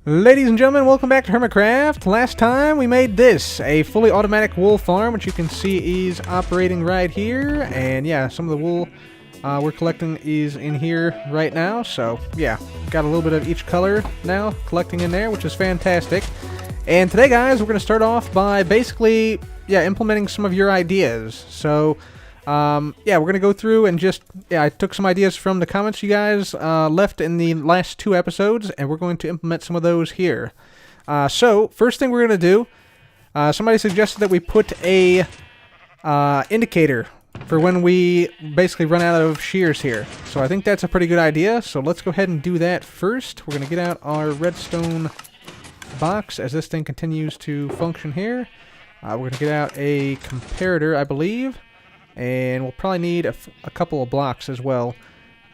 Ladies and gentlemen, welcome back to Hermitcraft. Last time we made this, a fully automatic wool farm, which you can see is operating right here. And yeah, some of the wool we're collecting is in here right now. So yeah, got a little bit of each color now collecting in there, which is fantastic. And today, guys, we're going to start off by basically, implementing some of your ideas. So we're going to go through and I took some ideas from the comments you guys left in the last two episodes, and we're going to implement some of those here. So, first thing we're going to do, somebody suggested that we put a indicator for when we basically run out of shears here. So I think that's a pretty good idea, so let's go ahead and do that first. We're going to get out our redstone box as this thing continues to function here. We're going to get out a comparator, I believe. And we'll probably need a couple of blocks as well.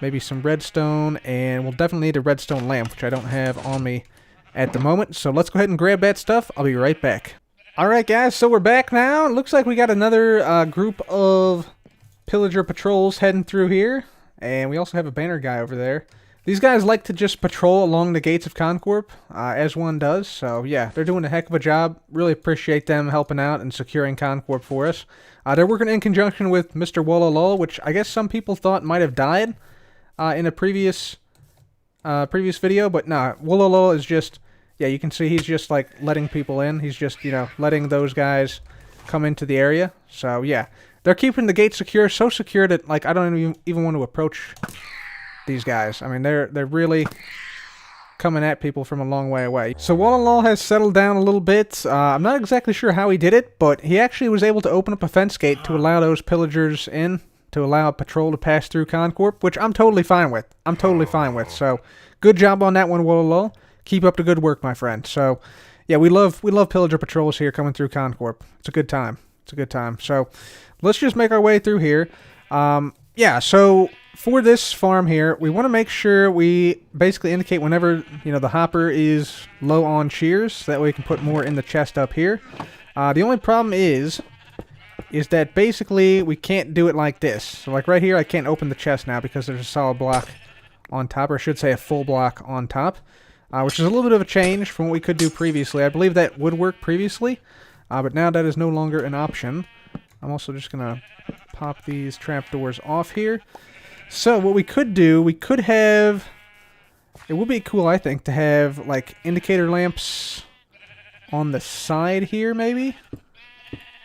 Maybe some redstone, and we'll definitely need a redstone lamp, which I don't have on me at the moment. So let's go ahead and grab that stuff. I'll be right back. Alright guys, so we're back now. It looks like we got another group of Pillager Patrols heading through here. And we also have a banner guy over there. These guys like to just patrol along the gates of Con Corp, as one does. So yeah, they're doing a heck of a job. Really appreciate them helping out and securing Con Corp for us. They're working in conjunction with Mr. Wallall, which I guess some people thought might have died in a previous video, but nah, Wallall is just, you can see he's just like letting people in. He's just, letting those guys come into the area. So yeah, they're keeping the gate secure, so secure that like I don't even want to approach these guys. I mean, they're really coming at people from a long way away. So Wallall has settled down a little bit. I'm not exactly sure how he did it, but he actually was able to open up a fence gate to allow those pillagers in, to allow a patrol to pass through Con Corp, which I'm totally fine with. So good job on that one, Wallall. Keep up the good work, my friend. So yeah, we love pillager patrols here coming through Con Corp. It's a good time. So let's just make our way through here. So for this farm here, we want to make sure we basically indicate whenever, the hopper is low on shears. So that way we can put more in the chest up here. The only problem is that basically we can't do it like this. So like right here, I can't open the chest now because there's a solid block on top, or I should say a full block on top, which is a little bit of a change from what we could do previously. I believe that would work previously, but now that is no longer an option. I'm also just going to pop these trapdoors off here. So what we could do, it would be cool, I think, to have like indicator lamps on the side here, maybe?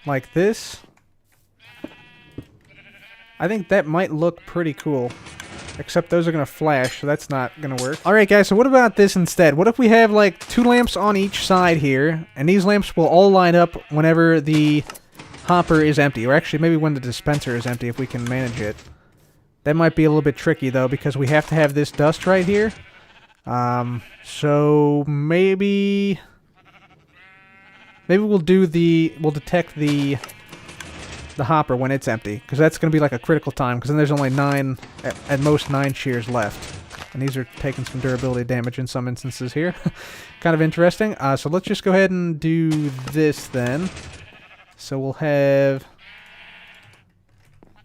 Like this. I think that might look pretty cool. Except those are going to flash, so that's not going to work. Alright guys, so what about this instead? What if we have like two lamps on each side here, and these lamps will all line up whenever the hopper is empty, or actually maybe when the dispenser is empty if we can manage it. That might be a little bit tricky though, because we have to have this dust right here. So maybe we'll detect the hopper when it's empty, because that's going to be like a critical time, because then there's only at most 9 shears left. And these are taking some durability damage in some instances here. Kind of interesting. So let's just go ahead and do this then. So we'll have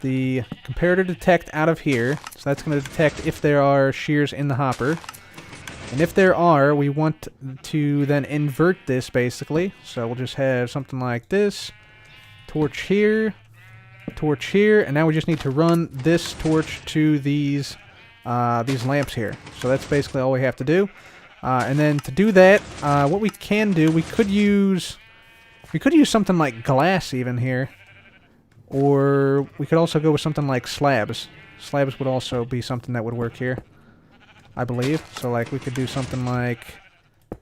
the comparator detect out of here. So that's going to detect if there are shears in the hopper. And if there are, we want to then invert this basically. So we'll just have something like this. Torch here. And now we just need to run this torch to these lamps here. So that's basically all we have to do. And then to do that, what we can do, we could use something like glass even here. Or we could also go with something like slabs. Slabs would also be something that would work here, I believe. So like we could do something like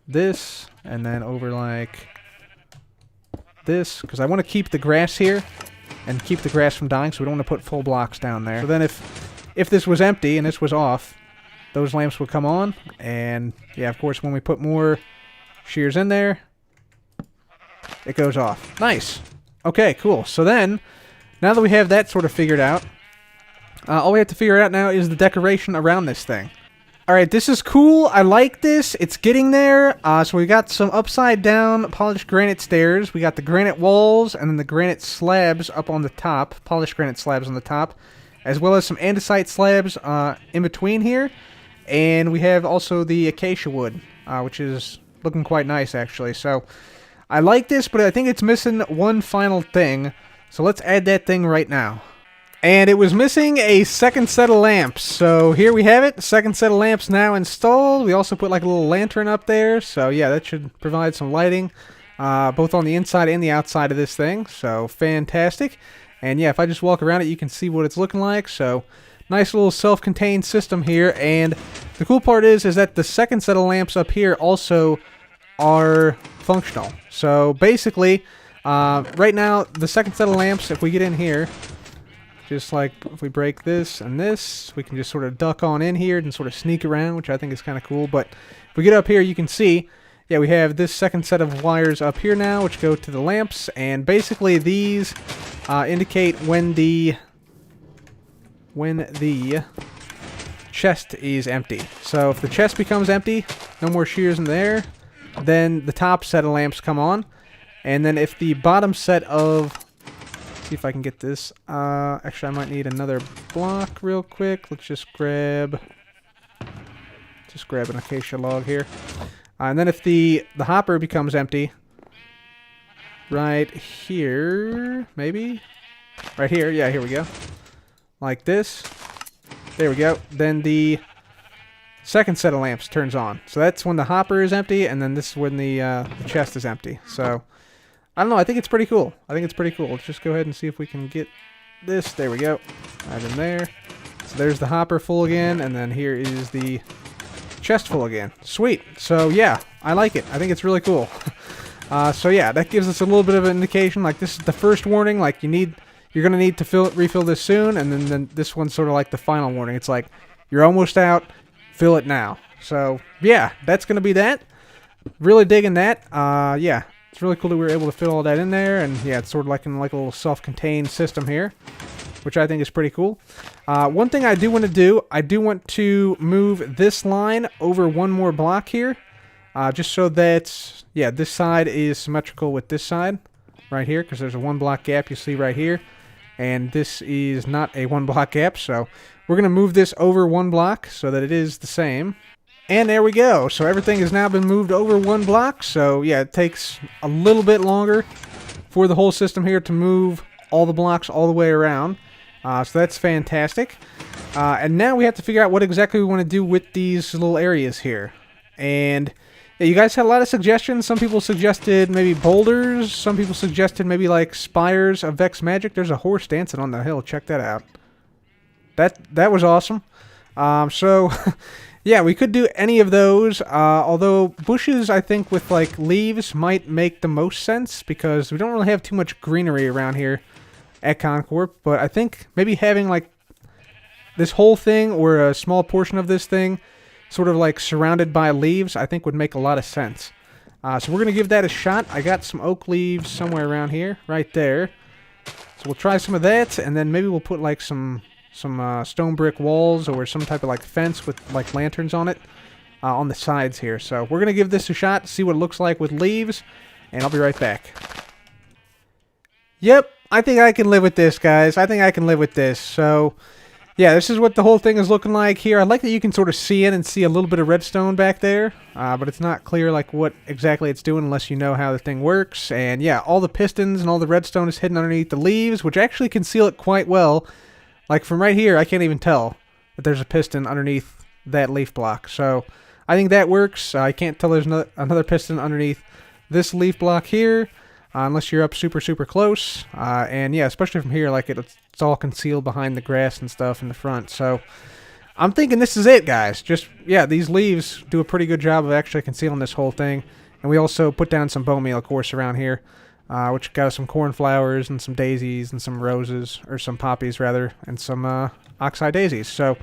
this, and then over like this, because I want to keep the grass here and keep the grass from dying, so we don't want to put full blocks down there. So then if this was empty and this was off, those lamps would come on, and yeah, of course when we put more shears in there, it goes off. Nice. Okay, cool. So then, now that we have that sort of figured out, all we have to figure out now is the decoration around this thing. Alright, this is cool. I like this. It's getting there. So we got some upside down polished granite stairs. We got the granite walls and then the granite slabs up on the top. Polished granite slabs on the top. As well as some andesite slabs in between here. And we have also the acacia wood, which is looking quite nice, actually. So I like this, but I think it's missing one final thing. So let's add that thing right now. And it was missing a second set of lamps. So here we have it. Second set of lamps now installed. We also put like a little lantern up there. So yeah, that should provide some lighting, both on the inside and the outside of this thing. So fantastic. And yeah, if I just walk around it, you can see what it's looking like. So nice little self-contained system here. And the cool part is that the second set of lamps up here also are functional. So basically, right now, the second set of lamps, if we get in here, just like if we break this and this, we can just sort of duck on in here and sort of sneak around, which I think is kind of cool. But if we get up here, you can see, yeah, we have this second set of wires up here now, which go to the lamps. And basically, these indicate when the chest is empty. So if the chest becomes empty, no more shears in there, then the top set of lamps come on. And then if the bottom set of, see if I can get this, actually I might need another block real quick. Let's just grab an acacia log here. And then if the hopper becomes empty, right here, maybe? Right here, yeah, here we go. Like this. There we go. Then the second set of lamps turns on. So that's when the hopper is empty, and then this is when the chest is empty. So, I don't know, I think it's pretty cool. Let's just go ahead and see if we can get this. There we go. Right in there. So there's the hopper full again, and then here is the chest full again. Sweet. So yeah, I like it. I think it's really cool. So yeah, that gives us a little bit of an indication. Like, this is the first warning. Like, you're going to need to refill this soon, and then this one's sort of like the final warning. It's like, you're almost out, fill it now. So, yeah, that's going to be that. Really digging that. Yeah, it's really cool that we were able to fit all that in there, and yeah, it's sort of like in like a little self-contained system here, which I think is pretty cool. One thing I do want to do, I do want to move this line over one more block here, just so that, yeah, this side is symmetrical with this side right here, because there's a one block gap you see right here. And this is not a one block gap, so we're going to move this over one block so that it is the same. And there we go. So everything has now been moved over one block. So yeah, it takes a little bit longer for the whole system here to move all the blocks all the way around. So that's fantastic. And now we have to figure out what exactly we want to do with these little areas here. And yeah, you guys had a lot of suggestions. Some people suggested maybe boulders. Some people suggested maybe like spires of Vex magic. There's a horse dancing on the hill. Check that out. That was awesome. So yeah, we could do any of those. Although bushes, I think, with like leaves might make the most sense because we don't really have too much greenery around here at Con Corp. But I think maybe having like this whole thing or a small portion of this thing sort of like surrounded by leaves, I think would make a lot of sense. So we're going to give that a shot. I got some oak leaves somewhere around here, right there. So we'll try some of that, and then maybe we'll put like some stone brick walls or some type of like fence with like lanterns on it on the sides here. So we're going to give this a shot, see what it looks like with leaves, and I'll be right back. Yep, I think I can live with this, guys. I think I can live with this. So yeah, this is what the whole thing is looking like here. I like that you can sort of see in and see a little bit of redstone back there, but it's not clear like what exactly it's doing unless you know how the thing works. And yeah, all the pistons and all the redstone is hidden underneath the leaves, which actually conceal it quite well. Like from right here, I can't even tell that there's a piston underneath that leaf block. So I think that works. I can't tell there's another piston underneath this leaf block here. Unless you're up super, super close. And yeah, especially from here, like it's all concealed behind the grass and stuff in the front. So I'm thinking this is it, guys. Just, yeah, these leaves do a pretty good job of actually concealing this whole thing. And we also put down some bone meal, of course, around here, which got us some cornflowers and some daisies and some roses, or some poppies, rather, and some oxeye daisies. So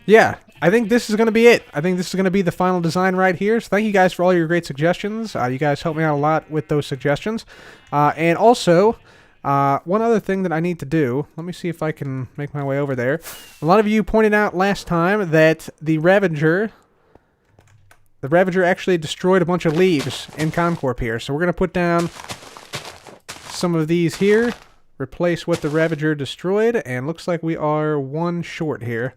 yeah, I think this is going to be it. I think this is going to be the final design right here. So thank you guys for all your great suggestions. You guys helped me out a lot with those suggestions. And also, one other thing that I need to do, let me see if I can make my way over there. A lot of you pointed out last time that the Ravager actually destroyed a bunch of leaves in Con Corp here. So we're going to put down some of these here, replace what the Ravager destroyed, and looks like we are one short here.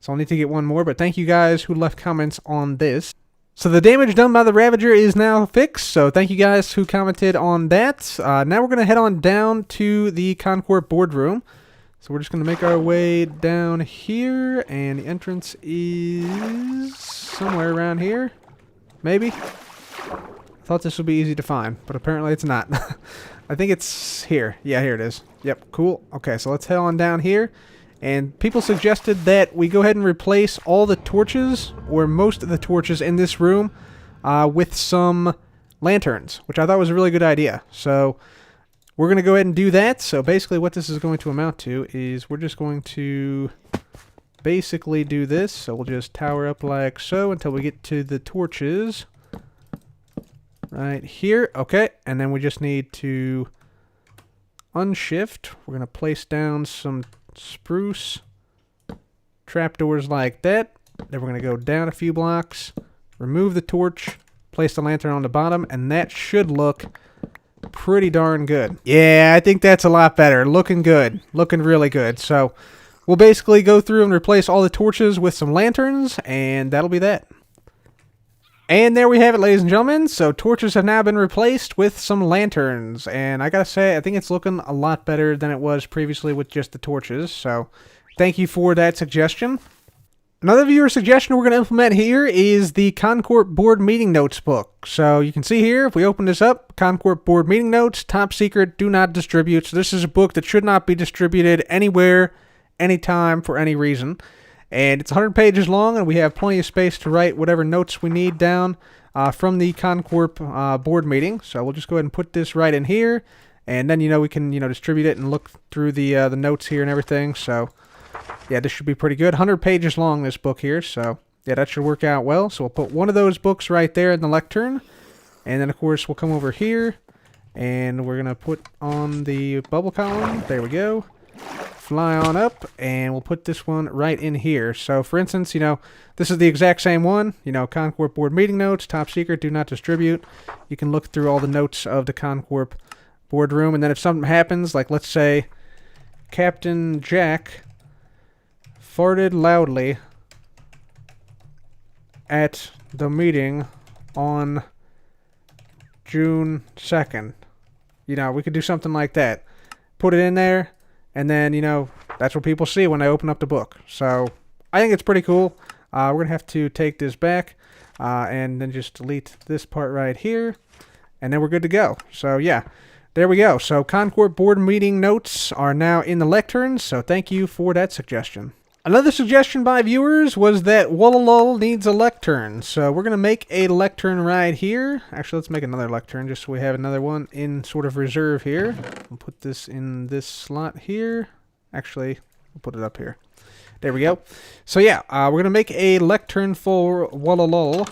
So I'll need to get one more, but thank you guys who left comments on this. So the damage done by the Ravager is now fixed, so thank you guys who commented on that. Now we're going to head on down to the Concord boardroom. So we're just going to make our way down here, and the entrance is somewhere around here. Maybe? Thought this would be easy to find, but apparently it's not. I think it's here. Yeah, here it is. Yep, cool. Okay, so let's head on down here. And people suggested that we go ahead and replace all the torches, or most of the torches in this room, with some lanterns, which I thought was a really good idea. So we're going to go ahead and do that. So basically what this is going to amount to is we're just going to basically do this. So we'll just tower up like so until we get to the torches. Right here. Okay, and then we just need to unshift. We're going to place down some spruce trapdoors like that. Then we're going to go down a few blocks, remove the torch, place the lantern on the bottom, and that should look pretty darn good. Yeah, I think that's a lot better. Looking good. Looking really good. So we'll basically go through and replace all the torches with some lanterns, and that'll be that. And there we have it, ladies and gentlemen. So torches have now been replaced with some lanterns. And I gotta say, I think it's looking a lot better than it was previously with just the torches. So thank you for that suggestion. Another viewer suggestion we're going to implement here is the Concord Board Meeting Notes book. So you can see here, if we open this up, Concord Board Meeting Notes, top secret, do not distribute. So this is a book that should not be distributed anywhere, anytime, for any reason. And it's 100 pages long, and we have plenty of space to write whatever notes we need down from the Concord board meeting. So we'll just go ahead and put this right in here, and then, we can, distribute it and look through the notes here and everything. So yeah, this should be pretty good. 100 pages long, this book here. So yeah, that should work out well. So we'll put one of those books right there in the lectern. And then, of course, we'll come over here, and we're going to put on the bubble column. There we go. Fly on up, and we'll put this one right in here. So, for instance, this is the exact same one. Concord Board Meeting Notes, top secret, do not distribute. You can look through all the notes of the Concord boardroom, and then if something happens, like let's say Captain Jack farted loudly at the meeting on June 2nd. We could do something like that. Put it in there, and then, that's what people see when they open up the book. So I think it's pretty cool. We're going to have to take this back and then just delete this part right here, and then we're good to go. So yeah, there we go. So Concord board meeting notes are now in the lectern, so thank you for that suggestion. Another suggestion by viewers was that Wallall needs a lectern. So we're going to make a lectern right here. Actually, let's make another lectern just so we have another one in sort of reserve here. We'll put this in this slot here. Actually, we'll put it up here. There we go. So yeah, we're going to make a lectern for Wallall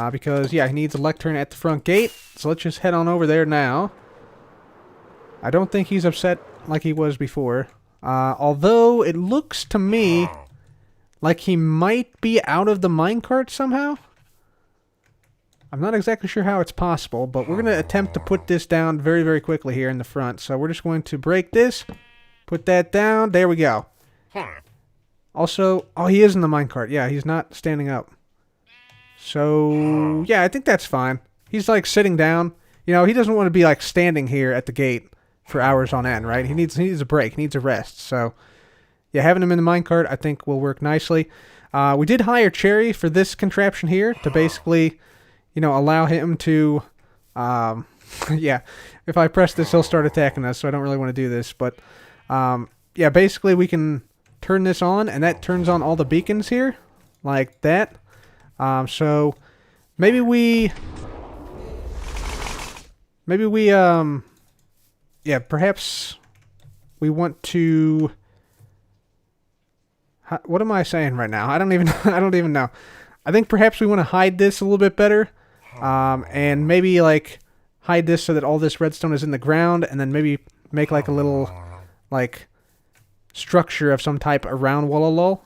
because, yeah, he needs a lectern at the front gate. So let's just head on over there now. I don't think he's upset like he was before. Although it looks to me like he might be out of the minecart somehow. I'm not exactly sure how it's possible, but we're going to attempt to put this down very, very quickly here in the front. So we're just going to break this, put that down. There we go. Also, oh, he is in the minecart. Yeah, he's not standing up. So, yeah, I think that's fine. He's like sitting down. He doesn't want to be like standing here at the gate for hours on end, right? He needs a break. He needs a rest. So, yeah, having him in the minecart, I think, will work nicely. We did hire Cherry for this contraption here to basically, allow him to, yeah, if I press this, he'll start attacking us, so I don't really want to do this. But, yeah, basically we can turn this on, and that turns on all the beacons here, like that. So, maybe we, yeah, perhaps we want to. What am I saying right now? I don't even know. I think perhaps we want to hide this a little bit better, and maybe like hide this so that all this redstone is in the ground, and then maybe make like a little like structure of some type around Wallall,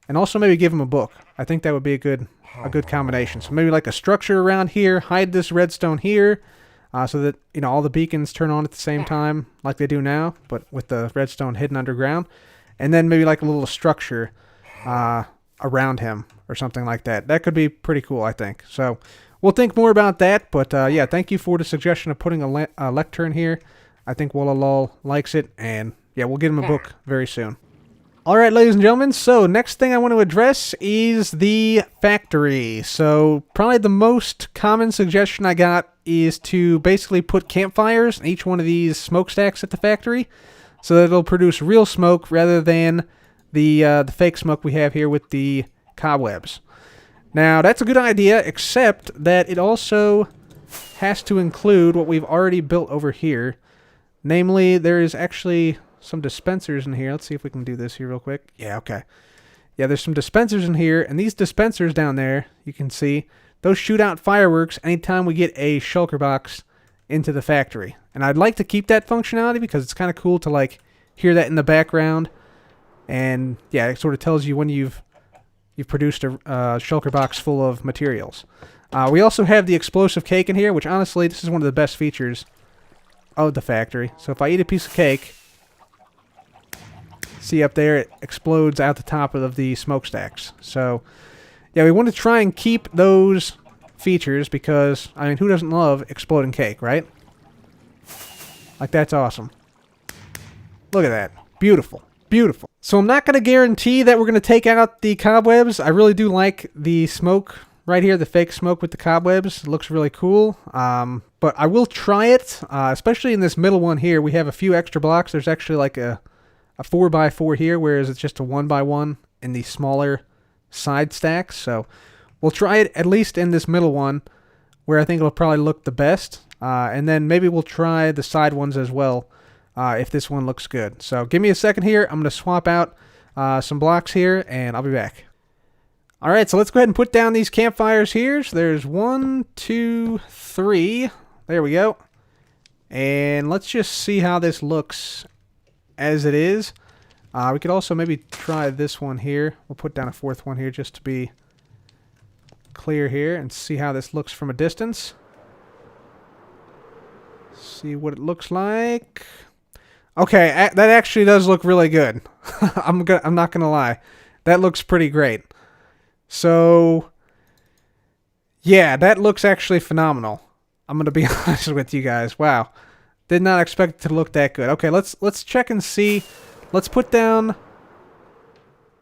and also maybe give him a book. I think that would be a good combination. So maybe like a structure around here, hide this redstone here. So that, all the beacons turn on at the same time like they do now, but with the redstone hidden underground. And then maybe like a little structure around him, or something like that. That could be pretty cool, I think. So we'll think more about that. But yeah, thank you for the suggestion of putting a Lectern here. I think Wallall likes it, and yeah, we'll get him a book very soon. Alright, ladies and gentlemen, so next thing I want to address is the factory. So probably the most common suggestion I got is to basically put campfires in each one of these smokestacks at the factory, so that it'll produce real smoke rather than the fake smoke we have here with the cobwebs. Now, that's a good idea, except that it also has to include what we've already built over here. Namely, there is actually some dispensers in here. Let's see if we can do this here real quick. Yeah, okay. Yeah, there's some dispensers in here, and these dispensers down there, you can see, those shoot out fireworks anytime we get a shulker box into the factory. And I'd like to keep that functionality because it's kind of cool to like hear that in the background. And yeah, it sort of tells you when you've produced a shulker box full of materials. We also have the explosive cake in here, which honestly, this is one of the best features of the factory. So if I eat a piece of cake, see up there, it explodes out the top of the smokestacks. So yeah, we want to try and keep those features because, I mean, who doesn't love exploding cake, right? Like, that's awesome. Look at that. Beautiful. Beautiful. So I'm not going to guarantee that we're going to take out the cobwebs. I really do like the smoke right here, the fake smoke with the cobwebs. It looks really cool. But I will try it, especially in this middle one here. We have a few extra blocks. There's actually like a 4x4 here, whereas it's just a 1x1 in the smaller side stacks. So we'll try it at least in this middle one, where I think it'll probably look the best. And then maybe we'll try the side ones as well, if this one looks good. So give me a second here. I'm going to swap out some blocks here, and I'll be back. Alright, so let's go ahead and put down these campfires here. So there's 1, 2, 3. There we go. And let's just see how this looks as it is. We could also maybe try this one here. We'll put down a fourth one here just to be clear here and see how this looks from a distance. See what it looks like. Okay, that actually does look really good. I'm not gonna lie. That looks pretty great. So yeah, that looks actually phenomenal. I'm gonna be honest with you guys. Wow. Did not expect it to look that good. Okay, let's check and see. Let's put down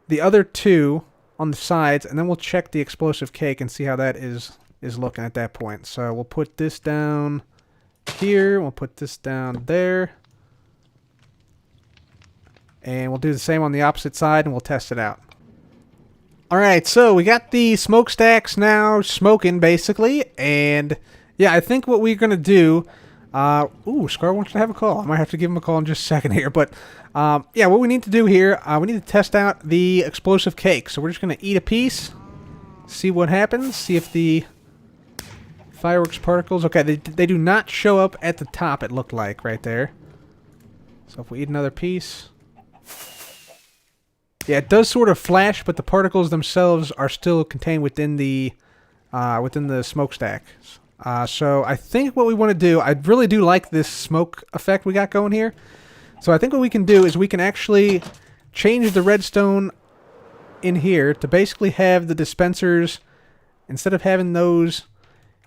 the other two on the sides, and then we'll check the explosive cake and see how that is looking at that point. So we'll put this down here. We'll put this down there. And we'll do the same on the opposite side, and we'll test it out. Alright, so we got the smokestacks now smoking, basically. And yeah, I think what we're going to do... Scar wants to have a call. I might have to give him a call in just a second here. But, yeah, what we need to do here, we need to test out the explosive cake. So we're just going to eat a piece, see what happens, see if the fireworks particles... Okay, they do not show up at the top, it looked like, right there. So if we eat another piece... Yeah, it does sort of flash, but the particles themselves are still contained within the smokestack. So I think what we want to do, I really do like this smoke effect we got going here. So I think what we can do is we can actually change the redstone in here to basically have the dispensers, instead of having those,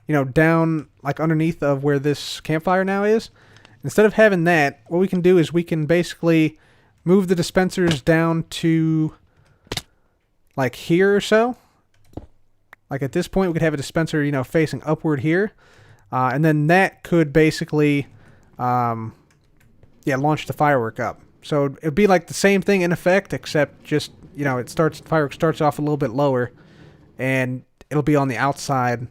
you know, down like underneath of where this campfire now is, instead of having that, what we can do is we can basically move the dispensers down to like here or so. Like at this point, we could have a dispenser, you know, facing upward here. And then that could basically, launch the firework up. So it'd be like the same thing in effect, except just, you know, firework starts off a little bit lower. And it'll be on the outside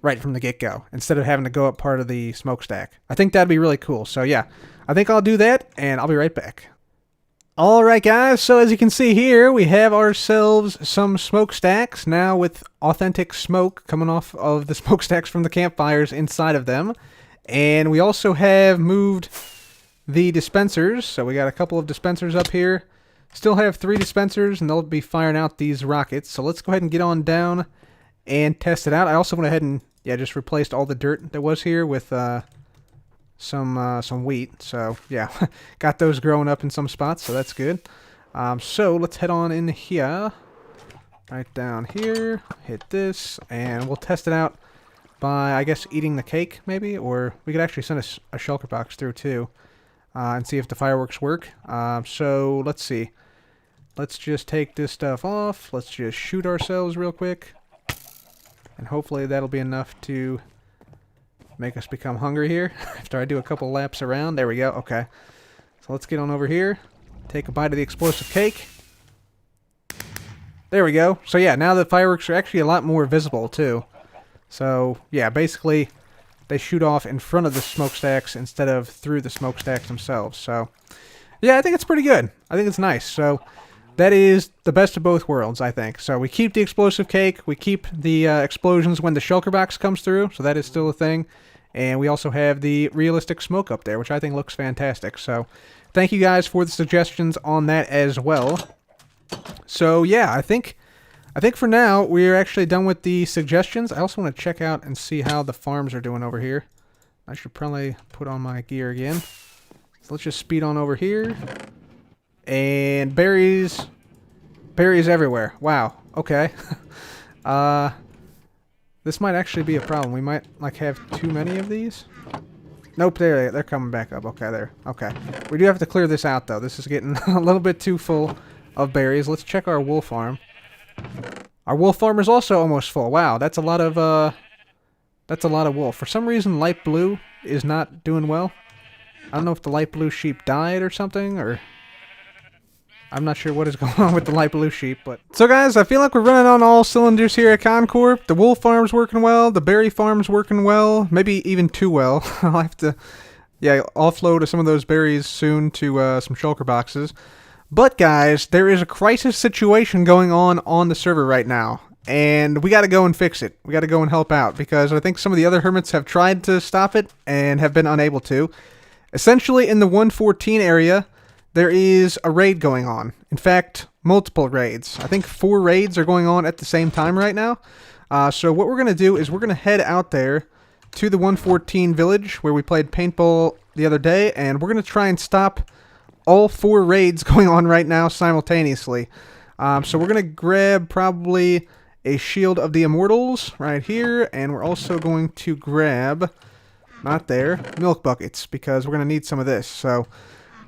right from the get-go, instead of having to go up part of the smokestack. I think that'd be really cool. So yeah, I think I'll do that, and I'll be right back. Alright guys, so as you can see here, we have ourselves some smokestacks now with authentic smoke coming off of the smokestacks from the campfires inside of them. And we also have moved the dispensers, so we got a couple of dispensers up here. Still have 3 dispensers, and they'll be firing out these rockets. So let's go ahead and get on down and test it out. I also went ahead and just replaced all the dirt that was here with some wheat. So yeah, got those growing up in some spots, so that's good. So let's head on in here right down here. Hit this, and we'll test it out by, I guess, eating the cake, maybe? Or we could actually send a shulker box through, too, and see if the fireworks work. So, let's see. Let's just take this stuff off. Let's just shoot ourselves real quick. And hopefully that'll be enough to make us become hungry here after I do a couple laps around. There we go. Okay. So let's get on over here. Take a bite of the explosive cake. There we go. So yeah, now the fireworks are actually a lot more visible too. So yeah, basically they shoot off in front of the smokestacks instead of through the smokestacks themselves. So yeah, I think it's pretty good. I think it's nice. So that is the best of both worlds, I think. So we keep the explosive cake. We keep the explosions when the shulker box comes through. So that is still a thing. And we also have the realistic smoke up there, which I think looks fantastic. So thank you guys for the suggestions on that as well. So yeah, I think for now we're actually done with the suggestions. I also want to check out and see how the farms are doing over here. I should probably put on my gear again. So let's just speed on over here. And berries everywhere. Wow. Okay. This might actually be a problem. We might like have too many of these. Nope, they're coming back up. Okay, there. Okay. We do have to clear this out though. This is getting a little bit too full of berries. Let's check our wool farm. Our wool farm is also almost full. Wow, that's a lot of wool. For some reason light blue is not doing well. I don't know if the light blue sheep died or something, or I'm not sure what is going on with the light blue sheep, but... So guys, I feel like we're running on all cylinders here at Con Corp. The wool farm's working well, the berry farm's working well, maybe even too well. I'll have to, yeah, offload some of those berries soon to some shulker boxes. But guys, there is a crisis situation going on the server right now, and we gotta go and fix it. We gotta go and help out, because I think some of the other hermits have tried to stop it and have been unable to. Essentially, in the 114 area, there is a raid going on. In fact, multiple raids. I think 4 raids are going on at the same time right now. So what we're going to do is we're going to head out there to the 114 village where we played paintball the other day, and we're going to try and stop all 4 raids going on right now simultaneously. So we're going to grab probably a Shield of the Immortals right here, and we're also going to grab, not there, milk buckets, because we're going to need some of this. So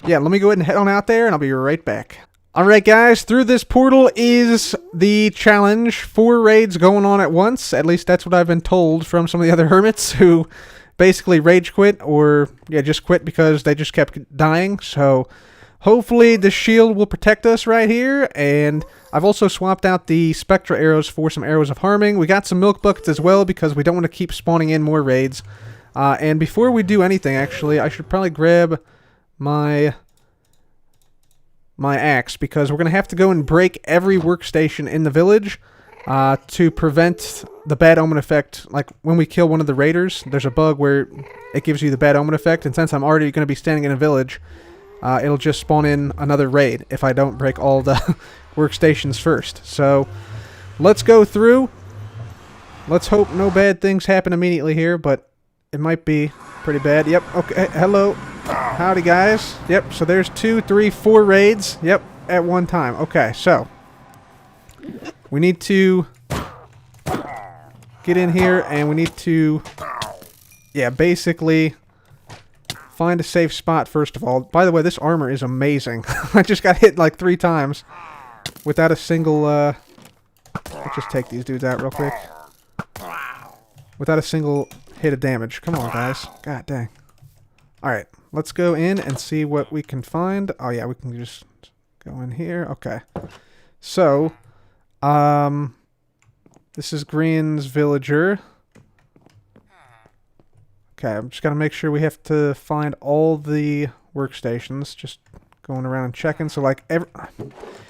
yeah, let me go ahead and head on out there, and I'll be right back. Alright guys, through this portal is the challenge. 4 raids going on at once. At least that's what I've been told from some of the other hermits who basically rage quit, or yeah, just quit because they just kept dying. So hopefully the shield will protect us right here, and I've also swapped out the Spectra arrows for some arrows of harming. We got some milk buckets as well because we don't want to keep spawning in more raids. And before we do anything, actually, I should probably grab my axe, because we're going to have to go and break every workstation in the village to prevent the bad omen effect. Like when we kill one of the raiders, there's a bug where it gives you the bad omen effect, and since I'm already going to be standing in a village, it'll just spawn in another raid if I don't break all the workstations first. So let's go through. Let's hope no bad things happen immediately here, but it might be pretty bad. Yep, okay, hello. Howdy guys. Yep, so there's 2, 3, 4 raids. Yep, at one time. Okay, so we need to get in here, and we need to, yeah, basically find a safe spot first of all. By the way, this armor is amazing. I just got hit like 3 times without a single, let's just take these dudes out real quick. Without a single hit of damage. Come on, guys. God dang. Alright, let's go in and see what we can find. Oh yeah, we can just go in here. Okay. So, this is Green's villager. Okay, I'm just gotta make sure we have to find all the workstations. Just going around and checking. So like,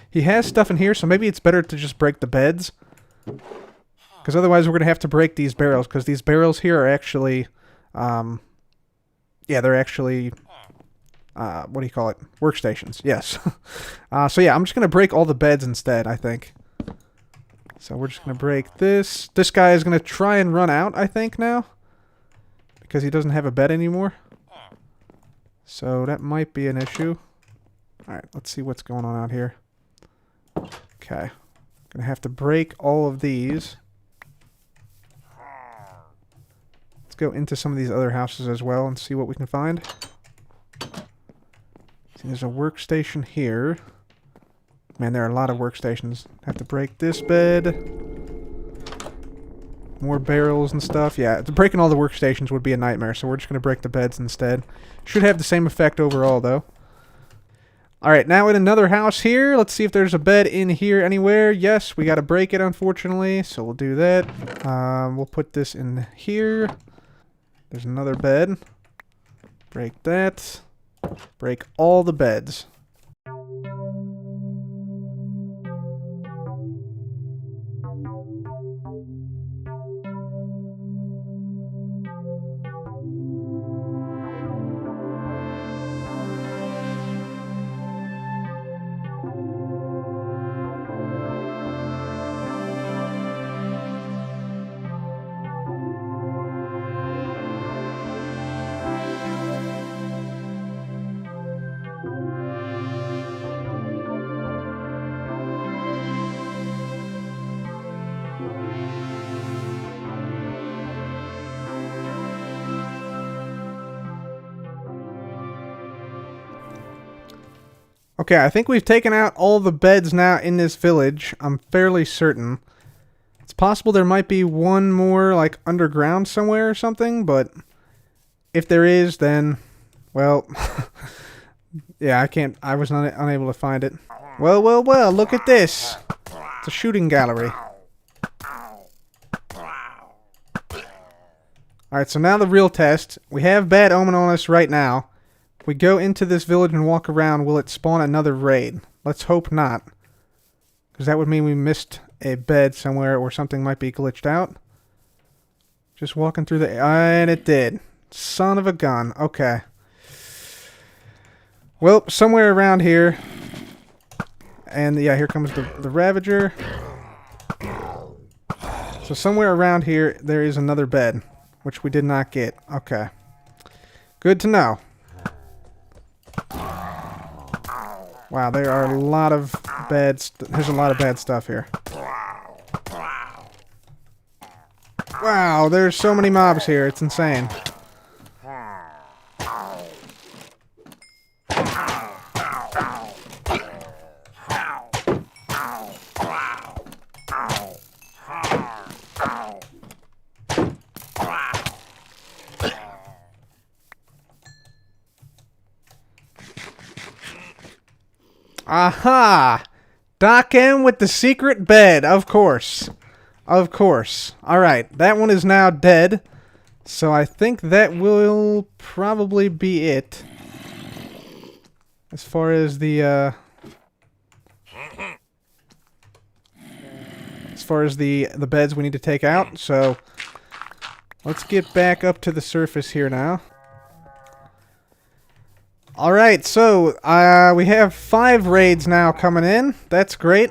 he has stuff in here, so maybe it's better to just break the beds. Because otherwise we're gonna have to break these barrels, because these barrels here are actually, yeah, they're actually, what do you call it? Workstations, yes. So yeah, I'm just going to break all the beds instead, I think. So we're just going to break this. This guy is going to try and run out, I think, now. Because he doesn't have a bed anymore. So that might be an issue. Alright, let's see what's going on out here. Okay. Gonna have to break all of these. Let's go into some of these other houses as well and see what we can find. See, there's a workstation here. Man, there are a lot of workstations. Have to break this bed. More barrels and stuff. Yeah, breaking all the workstations would be a nightmare, so we're just going to break the beds instead. Should have the same effect overall, though. Alright, now in another house here. Let's see if there's a bed in here anywhere. Yes, we got to break it, unfortunately, so we'll do that. We'll put this in here. There's another bed. Break that. Break all the beds. Okay, I think we've taken out all the beds now in this village. I'm fairly certain. It's possible there might be one more, like, underground somewhere or something, but if there is, then, well, yeah, I was unable to find it. Well, well, well, look at this. It's a shooting gallery. Alright, so now the real test. We have bad omen on us right now. If we go into this village and walk around, will it spawn another raid? Let's hope not. Because that would mean we missed a bed somewhere or something might be glitched out. Just walking through the... And it did. Son of a gun. Okay. Well, somewhere around here. And yeah, here comes the Ravager. So somewhere around here, there is another bed. Which we did not get. Okay. Good to know. Wow, there are a lot of there's a lot of bad stuff here. Wow, there's so many mobs here, it's insane. Aha! Dock M with the secret bed, of course. Of course. Alright, that one is now dead. So I think that will probably be it. As far as the, the beds we need to take out. So, let's get back up to the surface here now. Alright, so, we have 5 raids now coming in. That's great.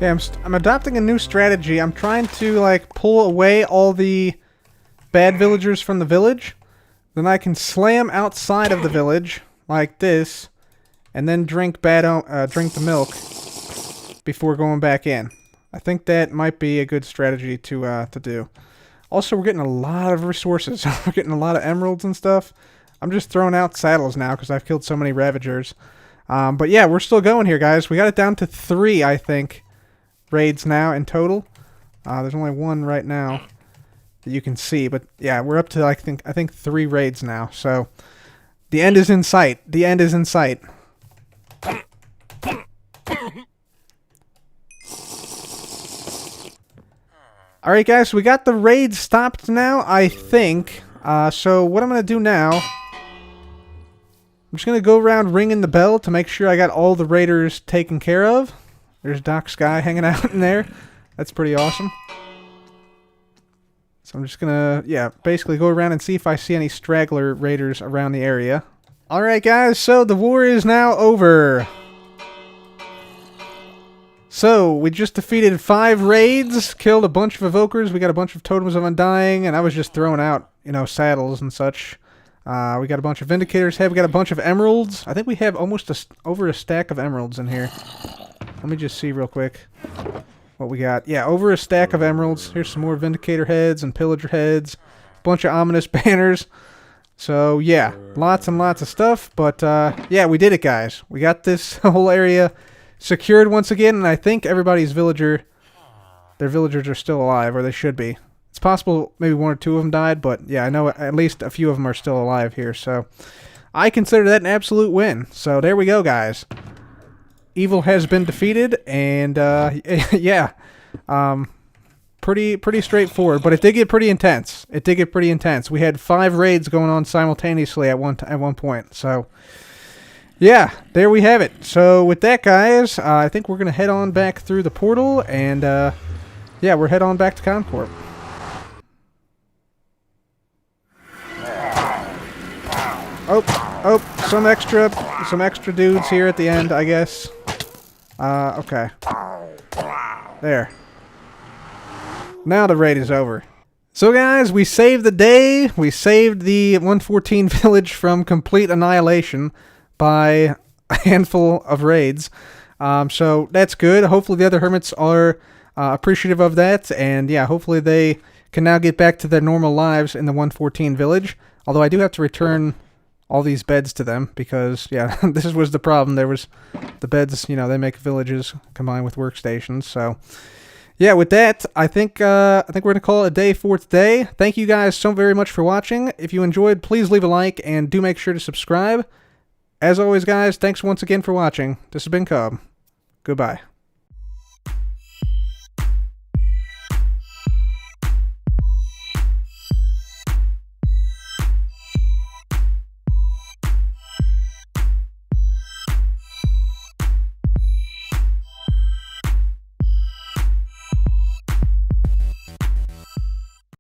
Okay, I'm adopting a new strategy. I'm trying to, like, pull away all the bad villagers from the village. Then I can slam outside of the village, like this, and then drink the milk before going back in. I think that might be a good strategy to do. Also, we're getting a lot of resources. We're getting a lot of emeralds and stuff. I'm just throwing out saddles now because I've killed so many ravagers. But yeah, we're still going here, guys. We got it down to 3, I think, raids now in total. There's only 1 right now that you can see, but yeah, we're up to I think 3 raids now. So the end is in sight. The end is in sight. All right, guys, so we got the raid stopped now, I think. So what I'm going to do now, I'm just going to go around ringing the bell to make sure I got all the raiders taken care of. There's Doc Sky hanging out in there. That's pretty awesome. So I'm just going to, yeah, basically go around and see if I see any straggler raiders around the area. All right, guys, so the war is now over. So, we just defeated 5 raids, killed a bunch of evokers, we got a bunch of totems of undying, and I was just throwing out, you know, saddles and such. We got a bunch of vindicators head, we got a bunch of emeralds. I think we have almost over a stack of emeralds in here. Let me just see real quick what we got. Yeah, over a stack of emeralds. Here's some more vindicator heads and pillager heads. Bunch of ominous banners. So, yeah, lots and lots of stuff, but, yeah, we did it, guys. We got this whole area secured once again, and I think everybody's their villagers are still alive, or they should be. It's possible maybe 1 or 2 of them died, but yeah, I know at least a few of them are still alive here, so I consider that an absolute win. So there we go, guys. Evil has been defeated, and yeah, pretty straightforward, but it did get pretty intense. It did get pretty intense. We had 5 raids going on simultaneously at one point, so yeah, there we have it. So with that, guys, I think we're going to head on back through the portal, and yeah, we're head on back to Con Corp. Oh, some extra dudes here at the end, I guess. Okay. There. Now the raid is over. So guys, we saved the day. We saved the 114 village from complete annihilation by a handful of raids. So that's good. Hopefully the other hermits are appreciative of that, and yeah, hopefully they can now get back to their normal lives in the 114 village. Although I do have to return all these beds to them because, yeah, this was the problem. There was the beds, you know, they make villages combined with workstations. So yeah, with that, I think we're going to call it a day for today. Thank you guys so very much for watching. If you enjoyed, please leave a like, and do make sure to subscribe. As always, guys, thanks once again for watching. This has been Cub. Goodbye.